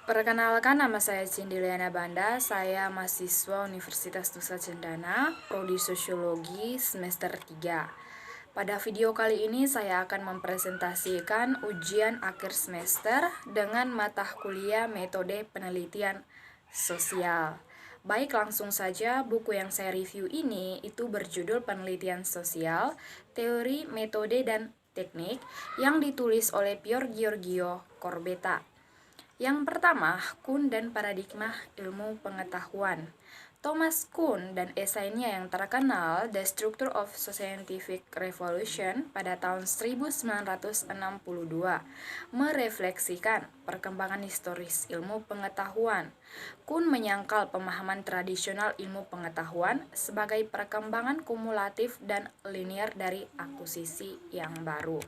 Perkenalkan, nama saya Cindy Liana Banda, saya mahasiswa Universitas Nusa Cendana, Prodi Sosiologi semester 3. Pada video kali ini saya akan mempresentasikan ujian akhir semester dengan mata kuliah metode penelitian sosial. Baik, langsung saja, buku yang saya review ini itu berjudul Penelitian Sosial, Teori, Metode, dan Teknik yang ditulis oleh Pier Giorgio Corbetta. Yang pertama, Kuhn dan paradigma ilmu pengetahuan. Thomas Kuhn dan esainya yang terkenal The Structure of Scientific Revolution pada tahun 1962 merefleksikan perkembangan historis ilmu pengetahuan. Kuhn menyangkal pemahaman tradisional ilmu pengetahuan sebagai perkembangan kumulatif dan linier dari akuisisi yang baru.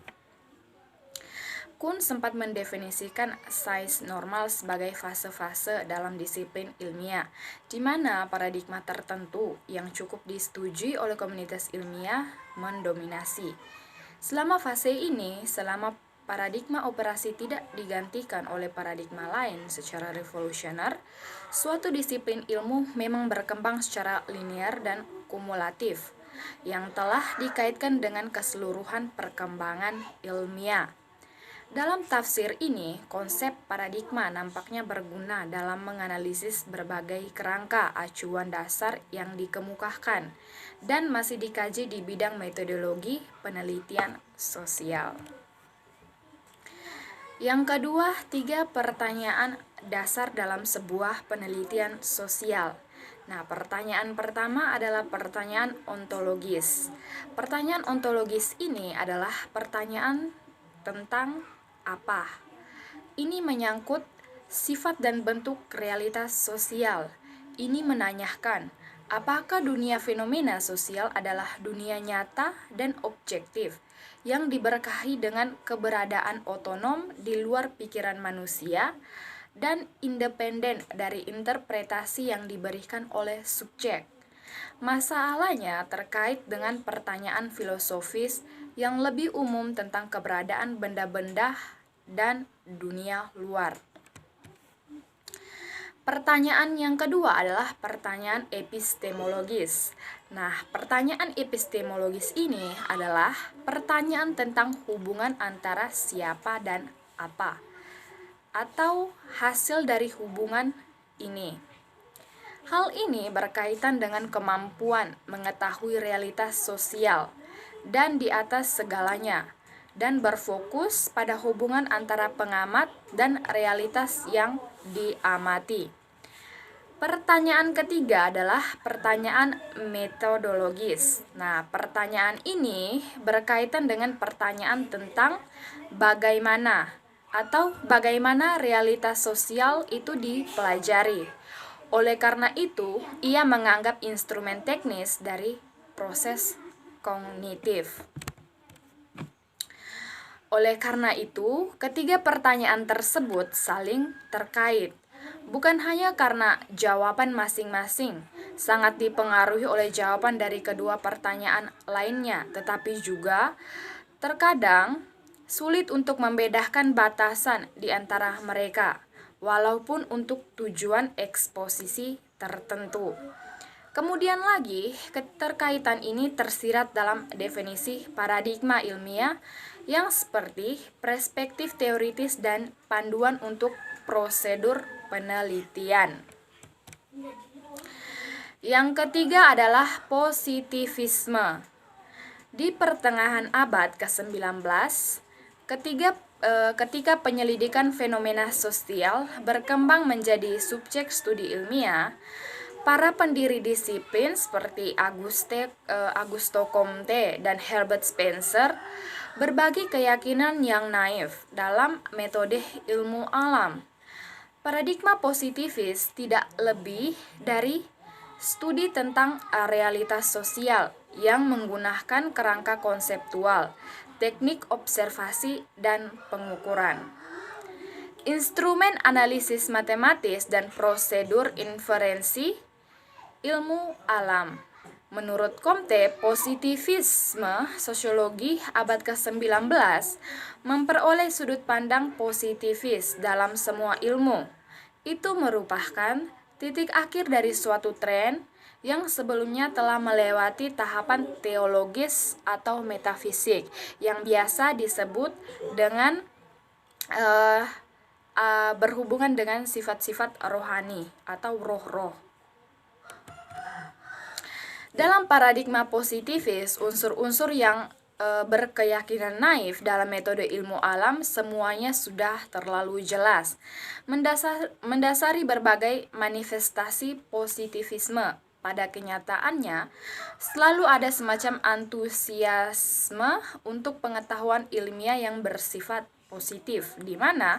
Kuhn sempat mendefinisikan size normal sebagai fase-fase dalam disiplin ilmiah, di mana paradigma tertentu yang cukup disetujui oleh komunitas ilmiah mendominasi. Selama fase ini, selama paradigma operasi tidak digantikan oleh paradigma lain secara revolusioner, suatu disiplin ilmu memang berkembang secara linear dan kumulatif, yang telah dikaitkan dengan keseluruhan perkembangan ilmiah. Dalam tafsir ini, konsep paradigma nampaknya berguna dalam menganalisis berbagai kerangka acuan dasar yang dikemukakan dan masih dikaji di bidang metodologi penelitian sosial. Yang kedua, 3 pertanyaan dasar dalam sebuah penelitian sosial. Nah, pertanyaan pertama adalah pertanyaan ontologis. Pertanyaan ontologis ini adalah pertanyaan tentang apa. Ini menyangkut sifat dan bentuk realitas sosial. Ini menanyakan, apakah dunia fenomena sosial adalah dunia nyata dan objektif yang diberkahi dengan keberadaan otonom di luar pikiran manusia dan independen dari interpretasi yang diberikan oleh subjek. Masalahnya terkait dengan pertanyaan filosofis yang lebih umum tentang keberadaan benda-benda dan dunia luar. Pertanyaan yang kedua adalah pertanyaan epistemologis. Nah, pertanyaan epistemologis ini adalah pertanyaan tentang hubungan antara siapa dan apa, atau hasil dari hubungan ini. Hal ini berkaitan dengan kemampuan mengetahui realitas sosial dan di atas segalanya, dan berfokus pada hubungan antara pengamat dan realitas yang diamati. Pertanyaan ketiga adalah pertanyaan metodologis. Nah, pertanyaan ini berkaitan dengan pertanyaan tentang bagaimana realitas sosial itu dipelajari. Oleh karena itu, ia menganggap instrumen teknis dari proses kognitif. Oleh karena itu, ketiga pertanyaan tersebut saling terkait. Bukan hanya karena jawaban masing-masing sangat dipengaruhi oleh jawaban dari kedua pertanyaan lainnya, tetapi juga terkadang sulit untuk membedakan batasan di antara mereka, walaupun untuk tujuan eksposisi tertentu. Kemudian lagi, keterkaitan ini tersirat dalam definisi paradigma ilmiah yang seperti perspektif teoritis dan panduan untuk prosedur penelitian. Yang ketiga adalah positivisme. Di pertengahan abad ke-19, ketika penyelidikan fenomena sosial berkembang menjadi subjek studi ilmiah, para pendiri disiplin seperti Augusto Comte dan Herbert Spencer berbagi keyakinan yang naif dalam metode ilmu alam. Paradigma positivis tidak lebih dari studi tentang realitas sosial yang menggunakan kerangka konseptual, teknik observasi, dan pengukuran, instrumen analisis matematis, dan prosedur inferensi ilmu alam. Menurut Comte, positivisme sosiologi abad ke-19 memperoleh sudut pandang positivis dalam semua ilmu, itu merupakan titik akhir dari suatu tren yang sebelumnya telah melewati tahapan teologis atau metafisik yang biasa disebut dengan eh, berhubungan dengan sifat-sifat rohani atau roh-roh. Dalam paradigma positivis, unsur-unsur yang berkeyakinan naif dalam metode ilmu alam semuanya sudah terlalu jelas, mendasari berbagai manifestasi positivisme. Pada kenyataannya, selalu ada semacam antusiasme untuk pengetahuan ilmiah yang bersifat positif, di mana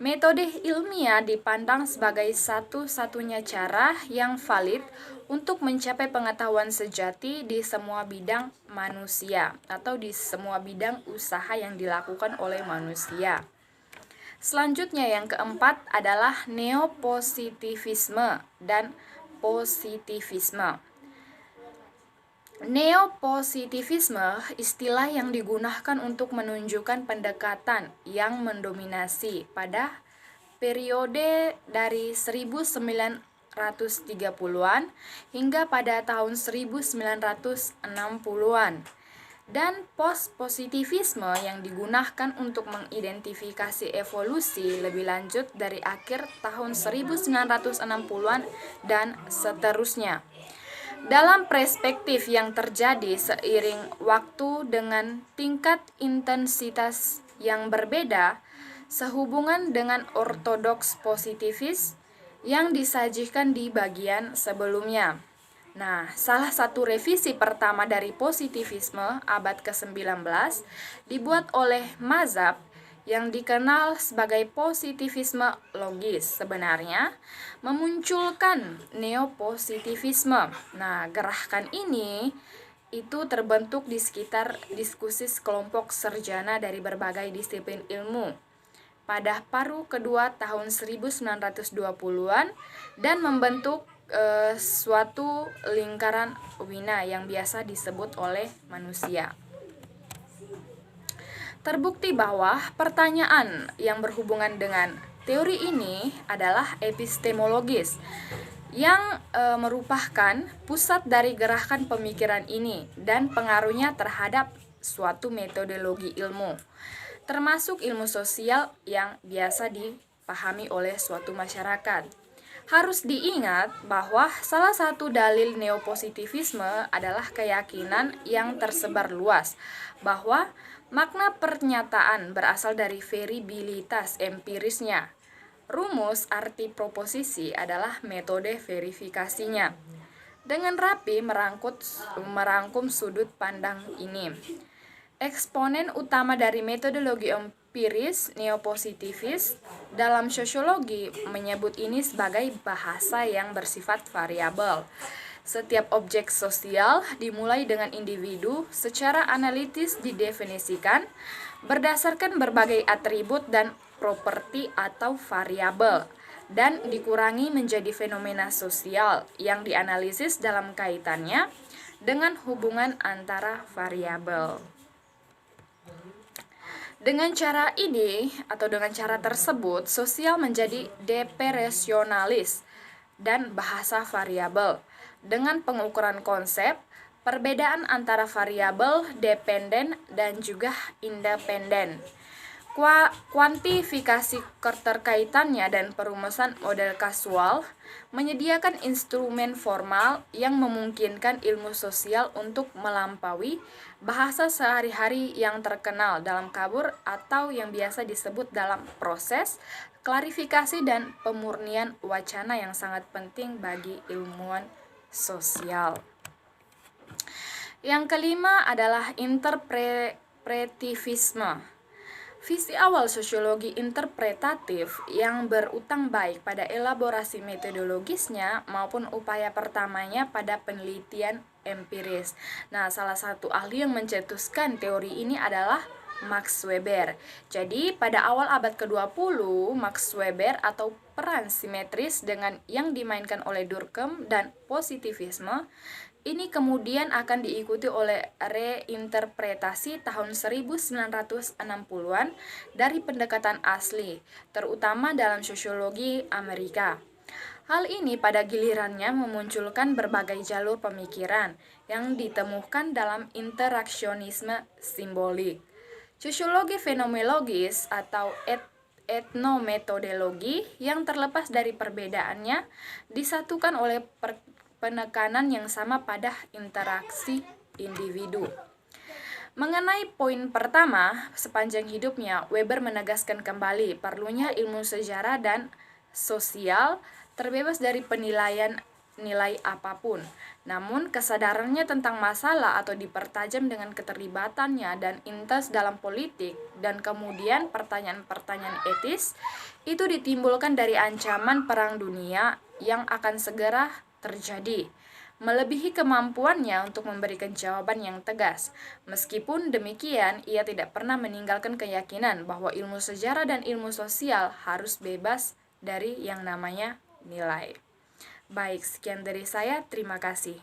metode ilmiah dipandang sebagai satu-satunya cara yang valid untuk mencapai pengetahuan sejati di semua bidang manusia atau di semua bidang usaha yang dilakukan oleh manusia. Selanjutnya yang keempat adalah neopositivisme dan positivisme. Neopositivisme istilah yang digunakan untuk menunjukkan pendekatan yang mendominasi pada periode dari 1930-an hingga pada tahun 1960-an. Dan post-positivisme yang digunakan untuk mengidentifikasi evolusi lebih lanjut dari akhir tahun 1960-an dan seterusnya. Dalam perspektif yang terjadi seiring waktu dengan tingkat intensitas yang berbeda, sehubungan dengan ortodoks positivis yang disajikan di bagian sebelumnya. Nah, salah satu revisi pertama dari positivisme abad ke-19 dibuat oleh mazhab yang dikenal sebagai positivisme logis, sebenarnya memunculkan neopositivisme. Nah, gerakan ini itu terbentuk di sekitar diskusi kelompok sarjana dari berbagai disiplin ilmu pada paruh kedua tahun 1920-an dan membentuk suatu lingkaran wina yang biasa disebut oleh manusia. Terbukti bahwa pertanyaan yang berhubungan dengan teori ini adalah epistemologis yang merupakan pusat dari gerakan pemikiran ini dan pengaruhnya terhadap suatu metodologi ilmu, termasuk ilmu sosial yang biasa dipahami oleh suatu masyarakat. Harus diingat bahwa salah satu dalil neopositivisme adalah keyakinan yang tersebar luas bahwa makna pernyataan berasal dari variabilitas empirisnya. Rumus arti proposisi adalah metode verifikasinya. Dengan rapi merangkum sudut pandang ini. Eksponen utama dari metodologi empiris neopositivis dalam sosiologi menyebut ini sebagai bahasa yang bersifat variabel. Setiap objek sosial dimulai dengan individu secara analitis didefinisikan berdasarkan berbagai atribut dan properti atau variabel dan dikurangi menjadi fenomena sosial yang dianalisis dalam kaitannya dengan hubungan antara variabel. Dengan cara ini atau dengan cara tersebut, sosial menjadi depersonalisis dan bahasa variabel dengan pengukuran konsep perbedaan antara variabel dependen dan juga independen. Kuantifikasi keterkaitannya dan perumusan model kasual menyediakan instrumen formal yang memungkinkan ilmu sosial untuk melampaui bahasa sehari-hari yang terkenal dalam kabur atau yang biasa disebut dalam proses klarifikasi dan pemurnian wacana yang sangat penting bagi ilmuwan sosial. Yang kelima adalah interpretivisme. Visi awal sosiologi interpretatif yang berutang baik pada elaborasi metodologisnya maupun upaya pertamanya pada penelitian empiris. Nah, salah satu ahli yang mencetuskan teori ini adalah Max Weber. Jadi, pada awal abad ke-20, Max Weber atau peran simetris dengan yang dimainkan oleh Durkheim dan positivisme Ini kemudian akan diikuti oleh reinterpretasi tahun 1960-an dari pendekatan asli, terutama dalam sosiologi Amerika. Hal ini pada gilirannya memunculkan berbagai jalur pemikiran yang ditemukan dalam interaksionisme simbolik. Sosiologi fenomenologis atau etnometodologi yang terlepas dari perbedaannya disatukan oleh penekanan yang sama pada interaksi individu. Mengenai poin pertama, sepanjang hidupnya, Weber menegaskan kembali perlunya ilmu sejarah dan sosial terbebas dari penilaian nilai apapun. Namun, kesadarannya tentang masalah atau dipertajam dengan keterlibatannya dan intens dalam politik, dan kemudian pertanyaan-pertanyaan etis, itu ditimbulkan dari ancaman perang dunia yang akan segera terjadi, melebihi kemampuannya untuk memberikan jawaban yang tegas. Meskipun demikian, ia tidak pernah meninggalkan keyakinan bahwa ilmu sejarah dan ilmu sosial harus bebas dari yang namanya nilai. Baik, sekian dari saya. Terima kasih.